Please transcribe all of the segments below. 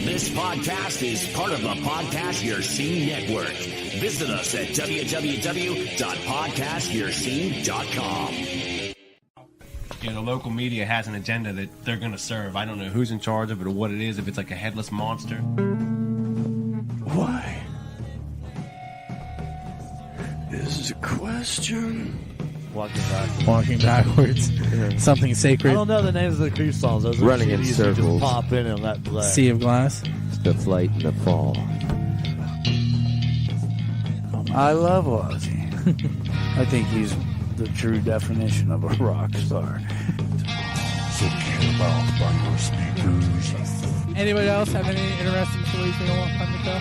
This podcast is part of the Podcast Your Scene Network. Visit us at www.podcastyourscene.com. You know, the local media has an agenda that they're going to serve. I don't know who's in charge of it or what it is, if it's like a headless monster. Why? Is a question. Walking backwards. Something I sacred. don't know the names of the creep songs. Those are Running in CDs you circles. Just pop in and let play. Sea of Glass. The flight and the fall. I love Ozzy. I think he's the true definition of a rock star. So kill off by your speakers. Anybody else have any interesting stories they want on the show?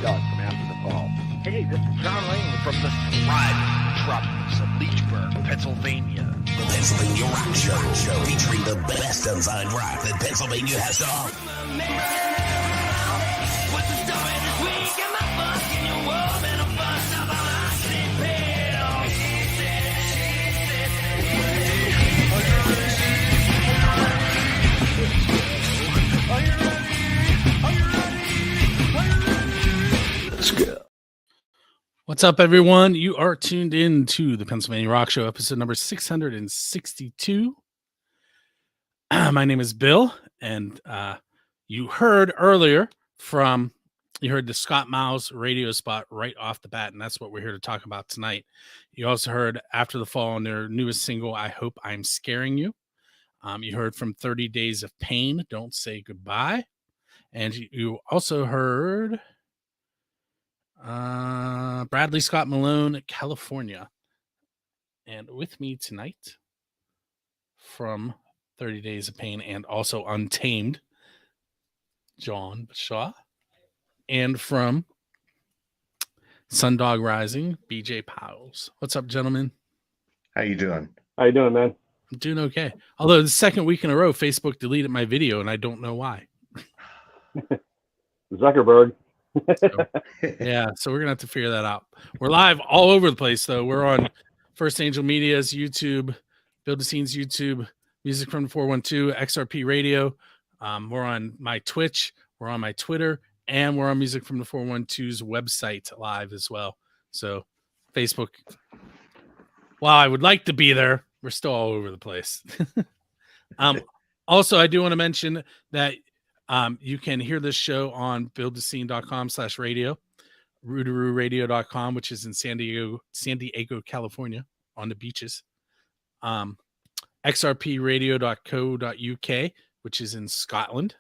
Dog from after the fall. Hey, this is John Lane from the Ride Trucks of Leechburg, Pennsylvania. The Pennsylvania Rock Show, featuring the best unsigned rock that Pennsylvania has to offer. What's up, everyone? You are tuned in to the Pennsylvania Rock Show, episode number 662. My name is Bill, and you heard earlier you heard the Scott Miles radio spot right off the bat, and that's what we're here to talk about tonight. You also heard After the Fall on their newest single, I Hope I'm Scaring You. You heard from 30 Days of Pain, Don't Say Goodbye. And you also heard Bradley Scott Malone, California. And with me tonight from 30 Days of Pain and also Untamed, John Bashaw. And from Sundog Rising, BJ Powles. What's up, gentlemen? How you doing? How you doing, man? I'm doing okay. Although the second week in a row, Facebook deleted my video, and I don't know why. Zuckerberg. Yeah, so we're gonna have to figure that out. We're live all over the place, though. We're on First Angel Media's YouTube, Build the Scenes YouTube, Music from the 412, XRP Radio. We're on my Twitch, we're on my Twitter, and we're on Music from the 412's website live as well. So Facebook, while I would like to be there, we're still all over the place. Also, I do want to mention that you can hear this show on buildthescene.com/radio, rootaroораdio.com, which is in San Diego, California, on the beaches. xrpradio.co.uk, which is in Scotland.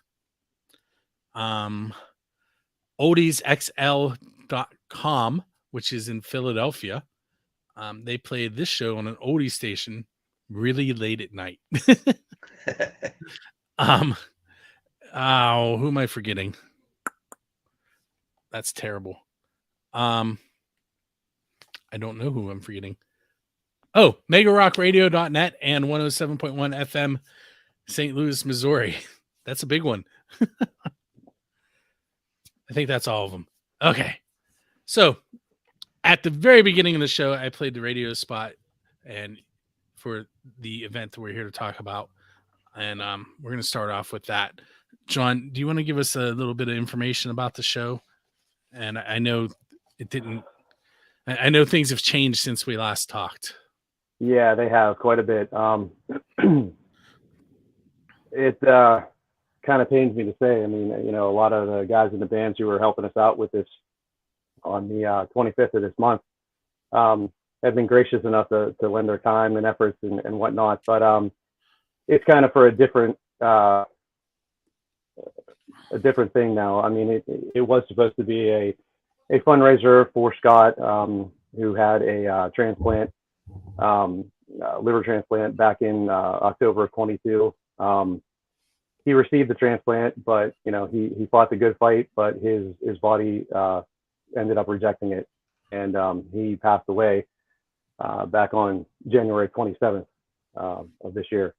oldiesxl.com, which is in Philadelphia. They play this show on an oldie station really late at night. Oh, who am I forgetting? That's terrible. I don't know who I'm forgetting. Oh, megarockradio.net and 107.1 FM St. Louis, Missouri. That's a big one. I think that's all of them. Okay. So at the very beginning of the show, I played the radio spot and for the event that we're here to talk about. And we're going to start off with that. John, do you want to give us a little bit of information about the show? And I know I know things have changed since we last talked. Yeah, they have quite a bit. It kind of pains me to say. I mean, you know, a lot of the guys in the bands who were helping us out with this on the 25th of this month have been gracious enough to lend their time and efforts and whatnot. But it's kind of for a different thing now. I mean, it was supposed to be a fundraiser for Scott, who had a transplant, liver transplant back in October of 22. He received the transplant, but you know, he fought the good fight, but his body ended up rejecting it, and he passed away back on January 27th of this year.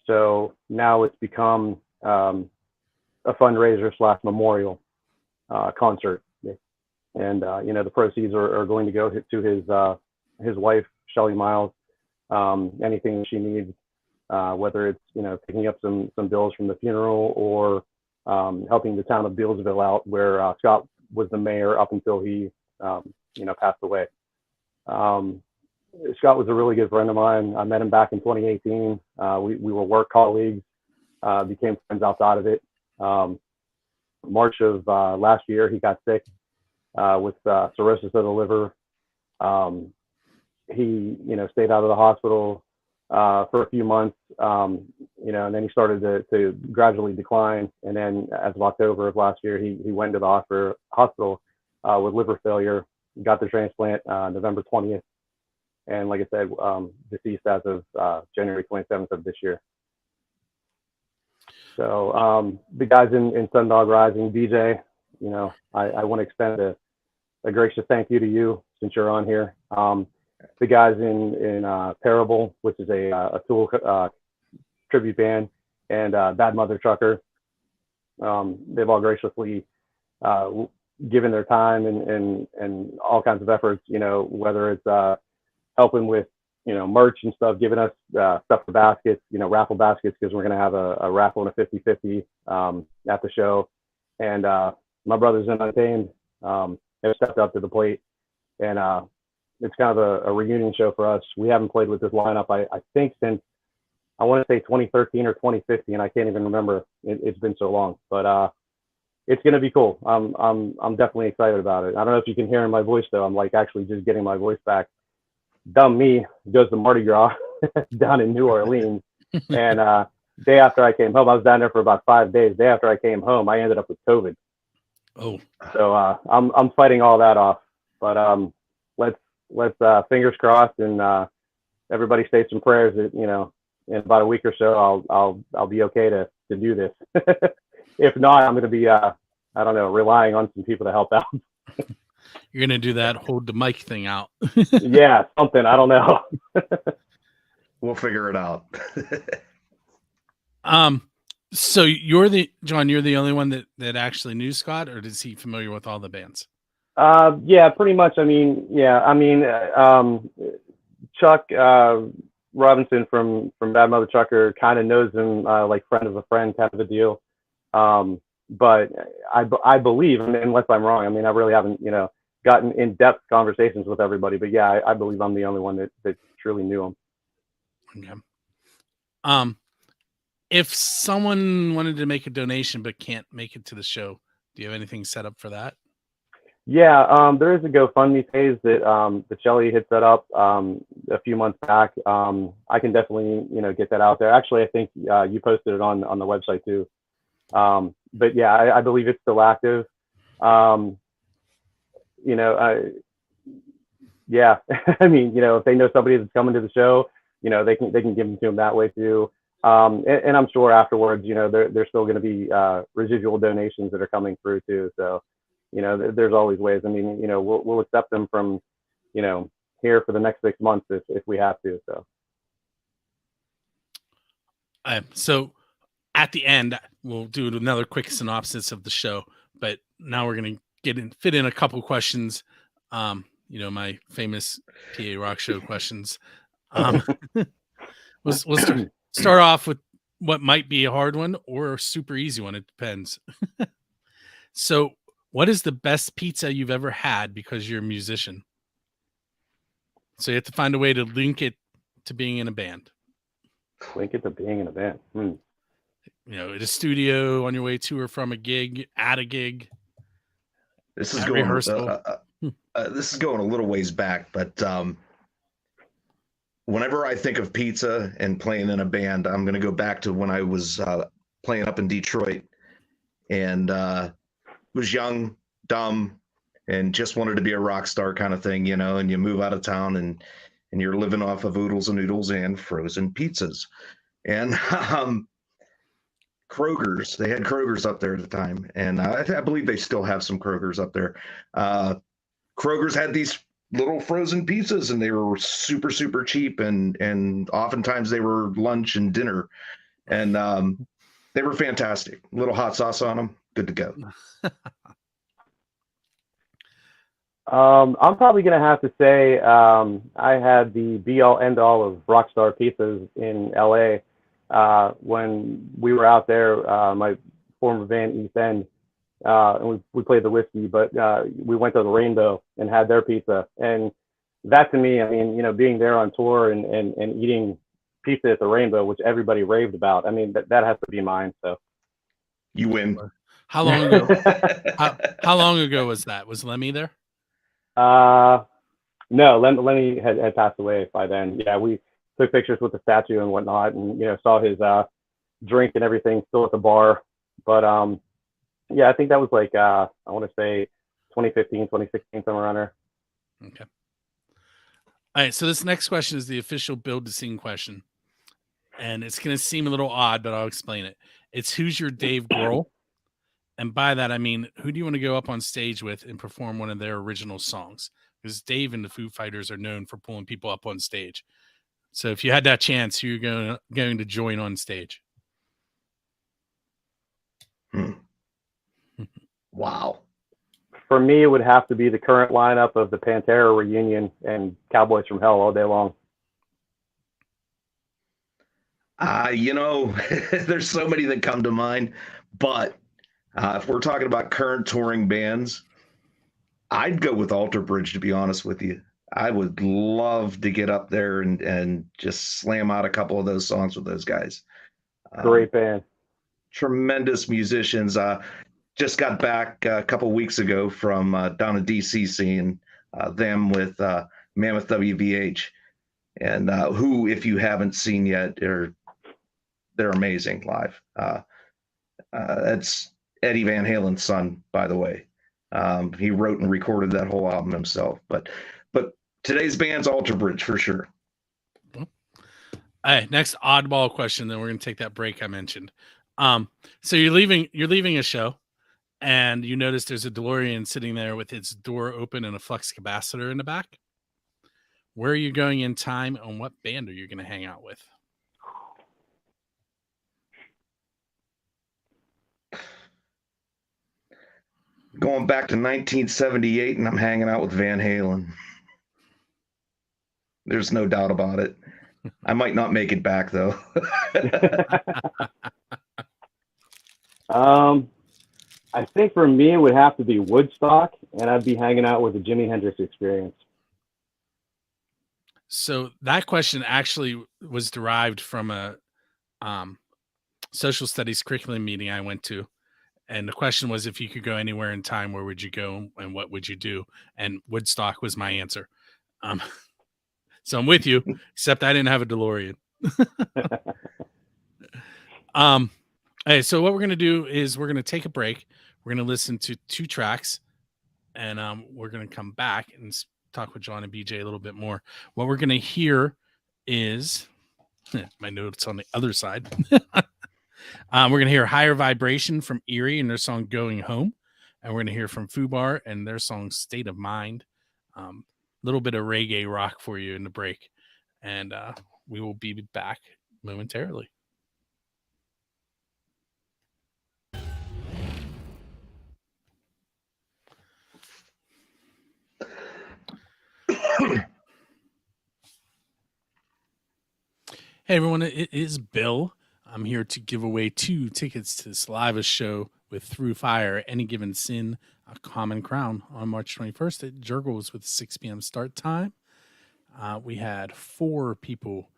So now it's become a fundraiser / memorial concert, and you know, the proceeds are going to go to his wife, Shelly Miles. Anything she needs whether it's, picking up some bills from the funeral or helping the town of Bealsville out, where Scott was the mayor up until he, passed away. Scott was a really good friend of mine. I met him back in 2018. We were work colleagues, became friends outside of it. March of last year, he got sick with cirrhosis of the liver. He, stayed out of the hospital for a few months, and then he started to gradually decline. And then as of October of last year, he went to the hospital with liver failure, got the transplant November 20th. And like I said, deceased as of January 27th of this year. So the guys in Sundog Rising, DJ, I want to extend a gracious thank you to you since you're on here. The guys in Parable, which is a Tool tribute band, and Bad Mother Trucker, they've all graciously given their time and all kinds of efforts, whether it's helping with, merch and stuff, giving us stuff for baskets, raffle baskets, because we're going to have a raffle and a 50-50 at the show. And my brothers in Untamed have stepped up to the plate. And it's kind of a reunion show for us. We haven't played with this lineup, I think, since, I want to say 2013 or 2015. I can't even remember. It's been so long. But it's going to be cool. I'm definitely excited about it. I don't know if you can hear in my voice, though. I'm like actually just getting my voice back. Dumb me goes to Mardi Gras down in New Orleans. And day after I came home, I was down there for about 5 days. Day after I came home, I ended up with COVID. Oh. So I'm fighting all that off. But let's fingers crossed, and everybody say some prayers that, in about a week or so I'll be okay to do this. If not, I'm going to be I don't know, relying on some people to help out. You're going to do that hold the mic thing out. Yeah, something. I don't know. We'll figure it out. So you're the only one that actually knew Scott, or is he familiar with all the bands? Yeah, pretty much. Chuck Robinson from Bad Mother Trucker kind of knows him, like friend of a friend kind of a deal. But I believe, unless I'm wrong, I really haven't, gotten in-depth conversations with everybody, but yeah, I believe I'm the only one that truly knew him. Okay. If someone wanted to make a donation but can't make it to the show, do you have anything set up for that? Yeah, there is a GoFundMe page that Shelly had set up a few months back. I can definitely, get that out there. Actually, I think you posted it on the website too. But yeah, I believe it's still active. Yeah, if they know somebody that's coming to the show, they can give them to them that way too. And I'm sure afterwards, there's still going to be residual donations that are coming through too. So, there's always ways. We'll accept them from, here for the next 6 months if we have to. So at the end, we'll do another quick synopsis of the show, but now we're going to fit in a couple questions. My famous PA Rock Show questions. We'll start off with what might be a hard one or a super easy one. It depends. So, what is the best pizza you've ever had because you're a musician? So you have to find a way to link it to being in a band. Link it to being in a band. At a studio, on your way to or from a gig, at a gig. This is going rehearsal. This is going a little ways back, but whenever I think of pizza and playing in a band, I'm going to go back to when I was playing up in Detroit and was young, dumb, and just wanted to be a rock star kind of thing, and you move out of town and you're living off of oodles and noodles and frozen pizzas. And Kroger's, they had Kroger's up there at the time. And I believe they still have some Kroger's up there. Kroger's had these little frozen pizzas and they were super, super cheap. And oftentimes they were lunch and dinner. And they were fantastic. A little hot sauce on them. Good to go. I'm probably going to have to say I had the be-all, end-all of Rockstar Pizzas in LA. when we were out there, my former band East End, and we played the Whiskey, but we went to the Rainbow and had their pizza. And that to me, I mean, being there on tour and eating pizza at the Rainbow, which everybody raved about, I mean, that has to be mine. So You win. How long ago? how long ago was that? Was Lemmy there? No, Lenny had passed away by then. Yeah, we took pictures with the statue and whatnot, and saw his drink and everything still at the bar. But yeah, I think that was like I want to say 2015, 2016, somewhere around there. Okay. All right. So this next question is the official Build to Sing question, and it's going to seem a little odd, but I'll explain it. It's who's your Dave Grohl, and by that I mean who do you want to go up on stage with and perform one of their original songs? Because Dave and the Foo Fighters are known for pulling people up on stage. So if you had that chance, who you're going to join on stage? Wow. For me, it would have to be the current lineup of the Pantera reunion and Cowboys from Hell all day long. There's so many that come to mind, but if we're talking about current touring bands, I'd go with Alter Bridge, to be honest with you. I would love to get up there and just slam out a couple of those songs with those guys. Great band. Tremendous musicians. Just got back a couple weeks ago from down in DC seeing them with Mammoth WVH, and who, if you haven't seen yet, they're amazing live. That's Eddie Van Halen's son, by the way. He wrote and recorded that whole album himself. But today's band's Alter Bridge for sure. All right, next oddball question. Then we're going to take that break I mentioned. So you're leaving a show, and you notice there's a DeLorean sitting there with its door open and a flux capacitor in the back. Where are you going in time, and what band are you going to hang out with? Going back to 1978, and I'm hanging out with Van Halen. There's no doubt about it. I might not make it back, though. I think for me, it would have to be Woodstock, and I'd be hanging out with the Jimi Hendrix Experience. So that question actually was derived from a social studies curriculum meeting I went to. And the question was, if you could go anywhere in time, where would you go and what would you do? And Woodstock was my answer. So I'm with you, except I didn't have a DeLorean. Hey, so what we're going to do is we're going to take a break. We're going to listen to 2 tracks, and we're going to come back and talk with John and BJ a little bit more. What we're going to hear is my notes on the other side. We're going to hear Higher Vibration from Eerie and their song Going Home. And we're going to hear from Fubar and their song State of Mind. A little bit of reggae rock for you in the break. And we will be back momentarily. Hey everyone, it is Bill. I'm here to give away 2 tickets to Saliva show with Through Fire, Any Given Sin, A Common Crown on March 21st at Jurgles with 6 p.m. start time. We had 4 people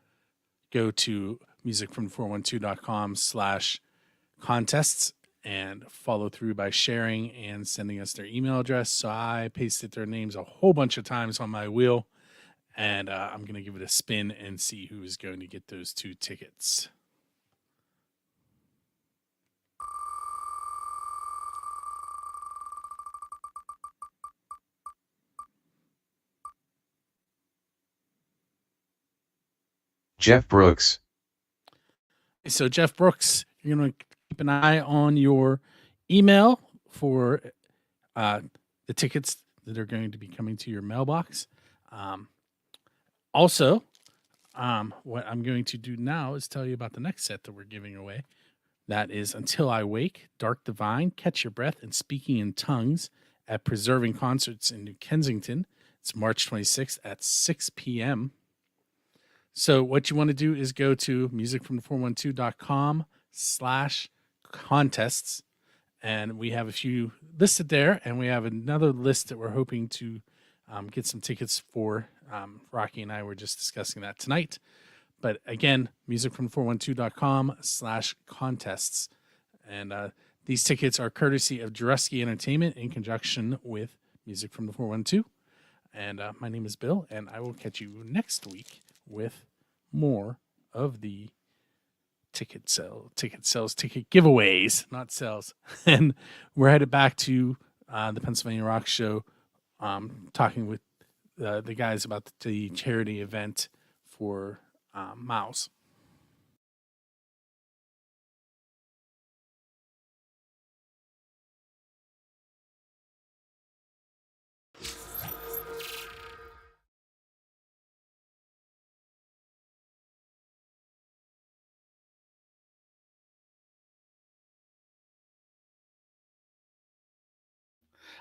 go to musicfrom412.com/contests and follow through by sharing and sending us their email address. So I pasted their names a whole bunch of times on my wheel. And I'm going to give it a spin and see who is going to get those 2 tickets. Jeff Brooks. So Jeff Brooks, you're going to keep an eye on your email for the tickets that are going to be coming to your mailbox. Also, what I'm going to do now is tell you about the next set that we're giving away. That is Until I Wake, Dark Divine, Catch Your Breath, and Speaking in Tongues at Preserving Concerts in New Kensington. It's March 26th at 6 p.m. So what you want to do is go to musicfrom412.com/contests. And we have a few listed there, and we have another list that we're hoping to get some tickets for. Rocky and I were just discussing that tonight. But again, musicfrom412.com/contests. And these tickets are courtesy of Jureski Entertainment in conjunction with Music from the 412. And my name is Bill, and I will catch you next week with more of the ticket giveaways, not sales. And we're headed back to the Pennsylvania Rock Show, talking with the guys about the charity event for Mouse.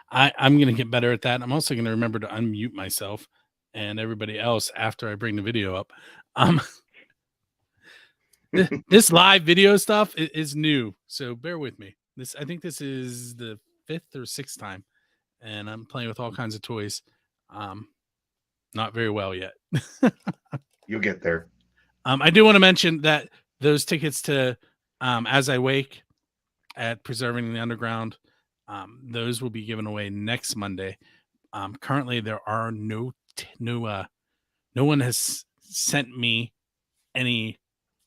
I'm going to get better at that. I'm also going to remember to unmute myself and everybody else after I bring the video up. This live video stuff is new, so bear with me. I think this is the 5th or 6th time, and I'm playing with all kinds of toys. Not very well yet. You'll get there. I do want to mention that those tickets to As I Wake at Preserving the Underground, those will be given away next Monday. Currently, there are no one has sent me any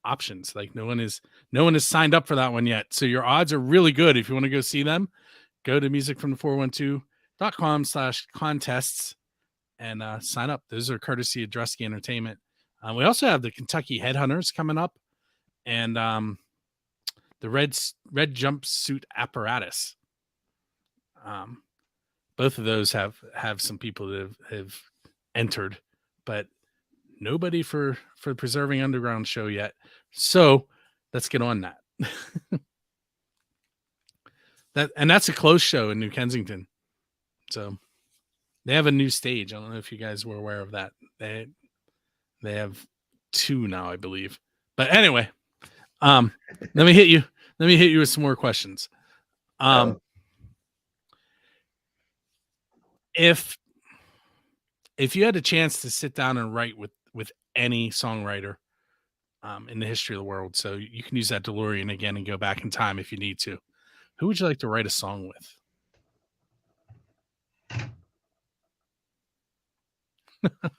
options. Like no one has signed up for that one yet. So your odds are really good. If you want to go see them, go to musicfrom412.com/contests and sign up. Those are courtesy of Jureski Entertainment. We also have the Kentucky Headhunters coming up, and the red jumpsuit apparatus. Both of those have some people that have entered, but nobody for the Preserving Underground show yet. So let's get on that. That's a closed show in New Kensington. So they have a new stage. I don't know if you guys were aware of that. They have 2 now, I believe. But anyway, let me hit you with some more questions. If you had a chance to sit down and write with any songwriter in the history of the world, so you can use that DeLorean again and go back in time if you need to, who would you like to write a song with?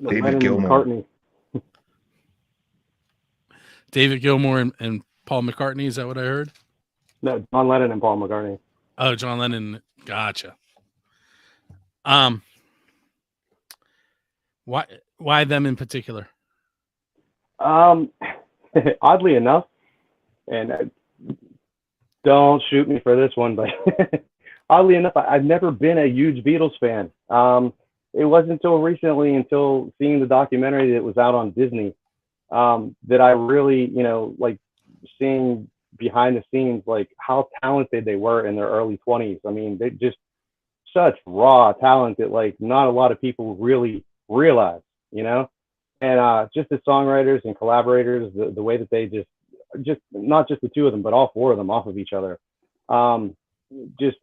David Gilmour. McCartney. David Gilmour and Paul McCartney, is that what I heard? No, John Lennon and Paul McCartney. Oh, John Lennon. Gotcha. Why them in particular? Oddly enough, and don't shoot me for this one, but oddly enough, I've never been a huge Beatles fan. It wasn't until recently, until seeing the documentary that was out on Disney, that I really, like seeing behind the scenes, like how talented they were in their early 20s. I mean, they just such raw talent that like not a lot of people really realize, and just as songwriters and collaborators, the way that they just not just the 2 of them, but all 4 of them off of each other, just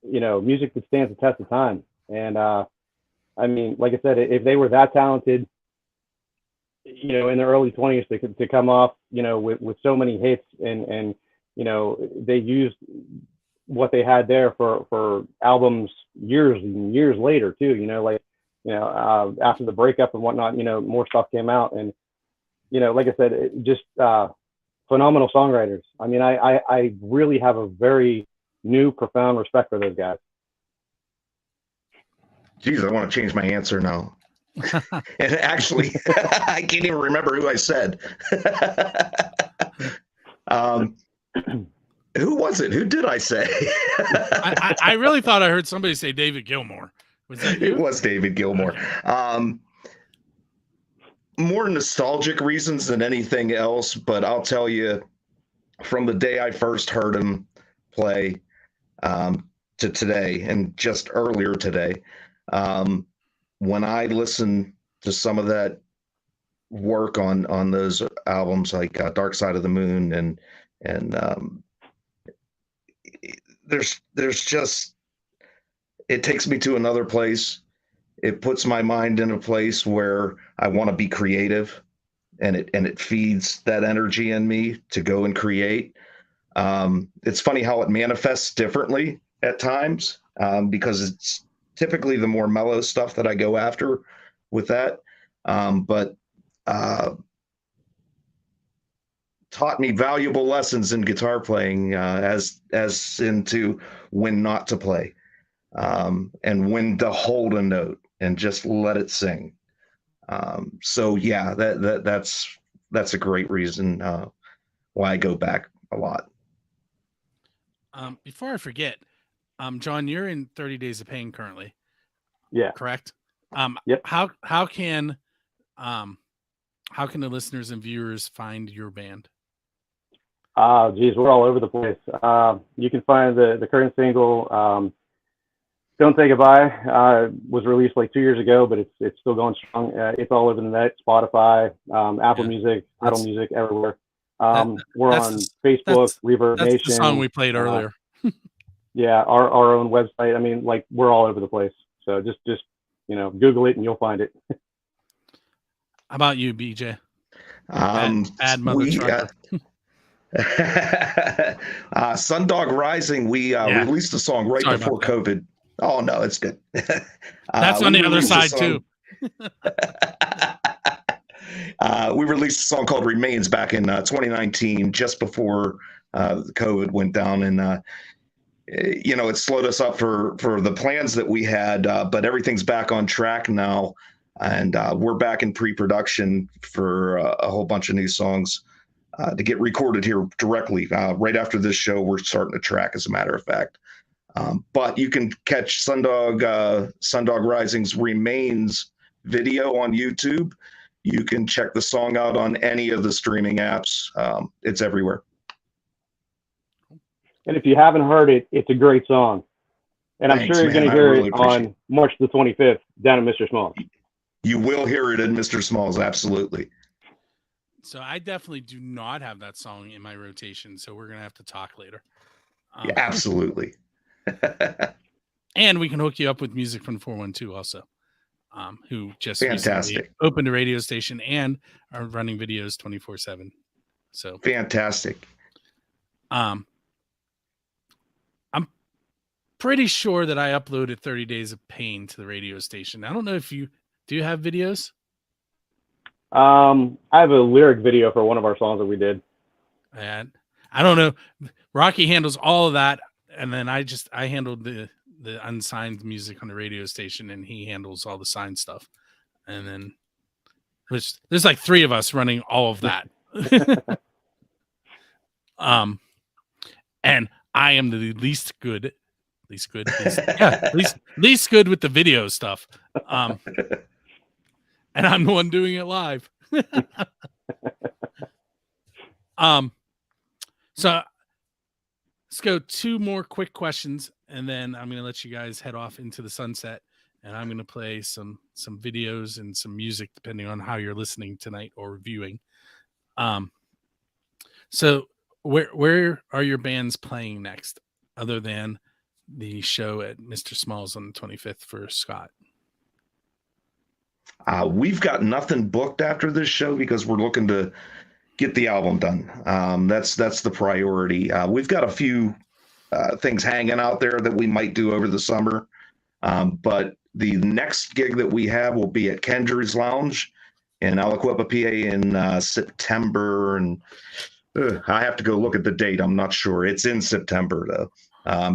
music that stands the test of time. And I mean, like I said, if they were that talented, in their early 20s, to come off, with so many hits, and they used what they had there for albums years and years later too, after the breakup and whatnot, more stuff came out, and like I said, just phenomenal songwriters. I mean, I really have a very new, profound respect for those guys. Geez, I want to change my answer now. And actually, I can't even remember who I said. Who was it? Who did I say? I really thought I heard somebody say David Gilmour. Was that you? It was David Gilmour. More nostalgic reasons than anything else, but I'll tell you, from the day I first heard him play to today, and just earlier today, when I listen to some of that work on those albums like Dark Side of the Moon and there's just, it takes me to another place. It puts my mind in a place where I want to be creative, and it feeds that energy in me to go and create. It's funny how it manifests differently at times, because it's typically the more mellow stuff that I go after with that. But taught me valuable lessons in guitar playing, as into when not to play, and when to hold a note and just let it sing. So yeah, that's a great reason why I go back a lot. Before I forget, John, you're in 30 Days of Pain currently. Yeah. Correct. Yep. How can the listeners and viewers find your band? Geez, we're all over the place. You can find the current single, Don't Say Goodbye, was released like 2 years ago, but it's still going strong. It's all over the net, Spotify, Apple Music, Tidal Music, everywhere. We're on Facebook, Reverb Nation. That's the song we played earlier. Yeah, our own website. I mean, like, we're all over the place. So just Google it and you'll find it. How about you, BJ? Bad mother trucker. Sundog Rising, we released a song right before COVID. Oh no, it's good. That's on the other side too. We released a song called Remains back in 2019, just before COVID went down, and it slowed us up for the plans that we had, but everything's back on track now, and we're back in pre-production for a whole bunch of new songs to get recorded here directly. Right after this show, we're starting to track, as a matter of fact. But you can catch Sundog Rising's Remains video on YouTube. You can check the song out on any of the streaming apps. It's everywhere. And if you haven't heard it, it's a great song. And I'm sure you're going to hear it on March the 25th down at Mr. Smalls. You will hear it in Mr. Smalls, absolutely. So I definitely do not have that song in my rotation, so we're going to have to talk later. Yeah, absolutely. And we can hook you up with music from 412 also, who just fantastic recently opened a radio station and are running videos 24/7. So fantastic. I'm pretty sure that I uploaded 30 Days of Pain to the radio station. I don't know if you have videos. I have a lyric video for one of our songs that we did. And I don't know. Rocky handles all of that, and then I handled the unsigned music on the radio station, and he handles all the signed stuff. And then there's like three of us running all of that. And I am the least good with the video stuff. And I'm the one doing it live. So let's go 2 more quick questions, and then I'm going to let you guys head off into the sunset, and I'm going to play some videos and some music depending on how you're listening tonight or viewing. So where are your bands playing next, other than the show at Mr. Smalls on the 25th for Scott? We've got nothing booked after this show because we're looking to get the album done. That's the priority. We've got a few things hanging out there that we might do over the summer. But the next gig that we have will be at Kendry's Lounge in Aliquippa, PA in September. And I have to go look at the date. I'm not sure. It's in September, though.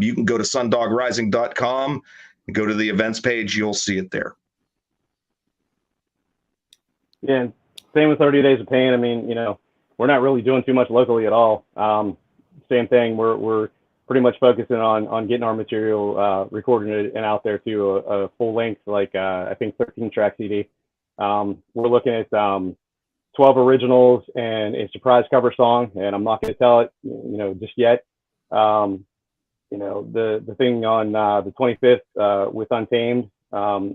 You can go to sundogrising.com and go to the events page. You'll see it there. Yeah, same with 30 Days of Pain. I mean, we're not really doing too much locally at all. Same thing. We're pretty much focusing on getting our material recorded and out there to a full length, like I think 13 track CD. We're looking at 12 originals and a surprise cover song, and I'm not going to tell it, just yet. The thing on the 25th with Untamed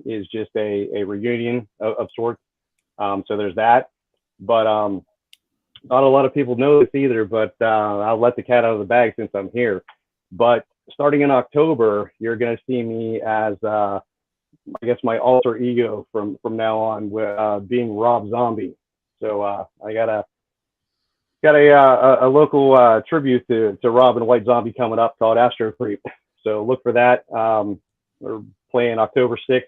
is just a reunion of sorts. So there's that. But not a lot of people know this either, but I'll let the cat out of the bag since I'm here. But starting in October, you're going to see me as, I guess, my alter ego from now on, being Rob Zombie. So I got a local tribute to Rob and White Zombie coming up called Astro Creep. So look for that. We're playing October 6th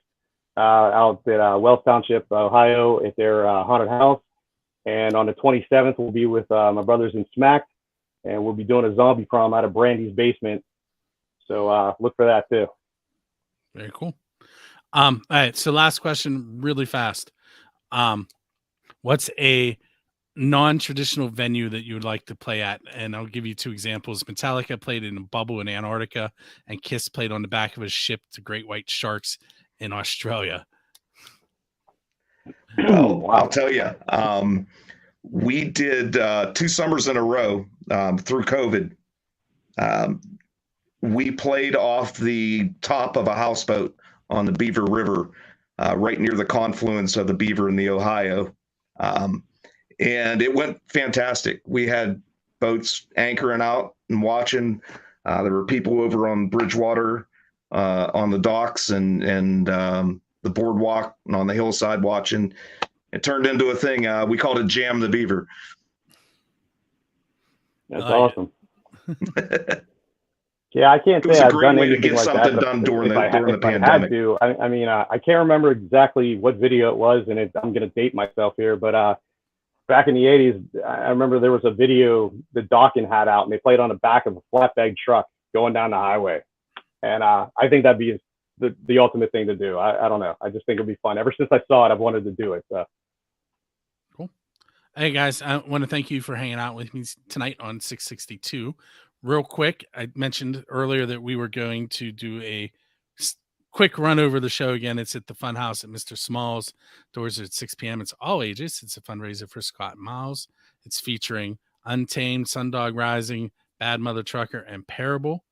out at Wells Township, Ohio, at their haunted house. And on the 27th, we'll be with my brothers in Smack, and we'll be doing a zombie prom out of Brandy's basement. So look for that too. Very cool. All right. So last question, really fast. What's a non-traditional venue that you would like to play at? And I'll give you two examples. Metallica played in a bubble in Antarctica, and Kiss played on the back of a ship to great white sharks in Australia. Well, I'll tell you, we did 2 summers in a row through COVID. We played off the top of a houseboat on the Beaver River, right near the confluence of the Beaver and the Ohio. And it went fantastic. We had boats anchoring out and watching. There were people over on Bridgewater, on the docks and the boardwalk and on the hillside watching. It turned into a thing. We called it Jam the Beaver. That's awesome. Yeah, I can't say I've done anything like that. Done during the pandemic. I had to. I mean, I can't remember exactly what video it was, and I'm going to date myself here, but back in the 80s, I remember there was a video the Dawkins had out, and they played on the back of a flatbed truck going down the highway. And I think that'd be the ultimate thing to do. I don't know. I just think it'd be fun. Ever since I saw it, I've wanted to do it. So. Cool. Hey, guys, I want to thank you for hanging out with me tonight on 662. Real quick, I mentioned earlier that we were going to do a quick run over the show again. It's at the Funhouse at Mr. Small's. Doors are at 6 p.m. It's all ages. It's a fundraiser for Scott Miles. It's featuring Untamed, Sundog Rising, Bad Mother Trucker, and Parable.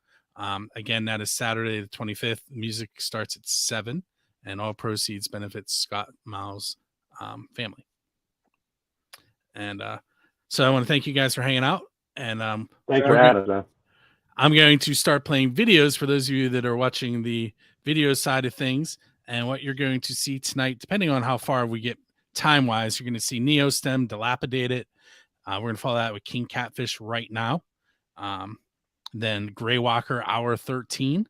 Again, that is Saturday the 25th. Music starts at 7, and all proceeds benefits Scott Miles' family. And so I want to thank you guys for hanging out. And thanks for having us. I'm going to start playing videos for those of you that are watching the video side of things. And what you're going to see tonight, depending on how far we get time-wise, you're going to see Neostem, Dilapidated. We're going to follow that with King Catfish right now. Then Grey Walker, Hour 13.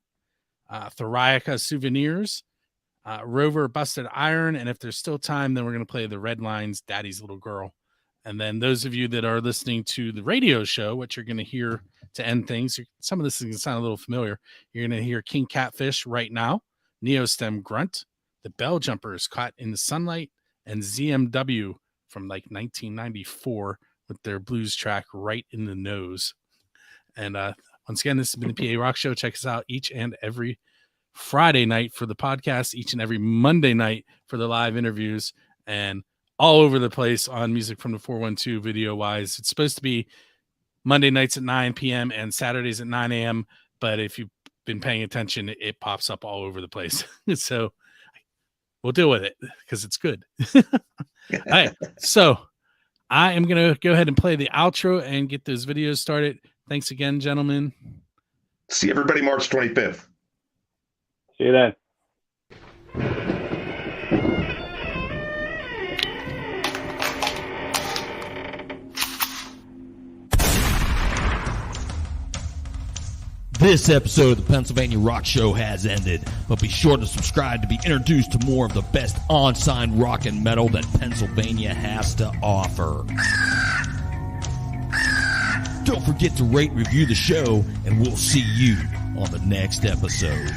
Thoriaca Souvenirs. Rover, Busted Iron. And if there's still time, then we're going to play the Red Lines, Daddy's Little Girl. And then those of you that are listening to the radio show, what you're going to hear to end things, some of this is going to sound a little familiar. You're going to hear King Catfish right now, Neostem Grunt, the Bell Jumpers, Caught in the Sunlight, and ZMW from like 1994 with their blues track Right in the Nose. And once again, this has been the PA Rock Show. Check us out each and every Friday night for the podcast, each and every Monday night for the live interviews, and all over the place on Music from the 412 video wise. It's supposed to be Monday nights at 9 p.m. and Saturdays at 9 a.m. But if you've been paying attention, it pops up all over the place. So we'll deal with it because it's good. All right. So I am going to go ahead and play the outro and get those videos started. Thanks again, gentlemen. See everybody March 25th. See you then. This episode of the Pennsylvania Rock Show has ended, but be sure to subscribe to be introduced to more of the best on-sign rock and metal that Pennsylvania has to offer. Don't forget to rate and review the show, and we'll see you on the next episode.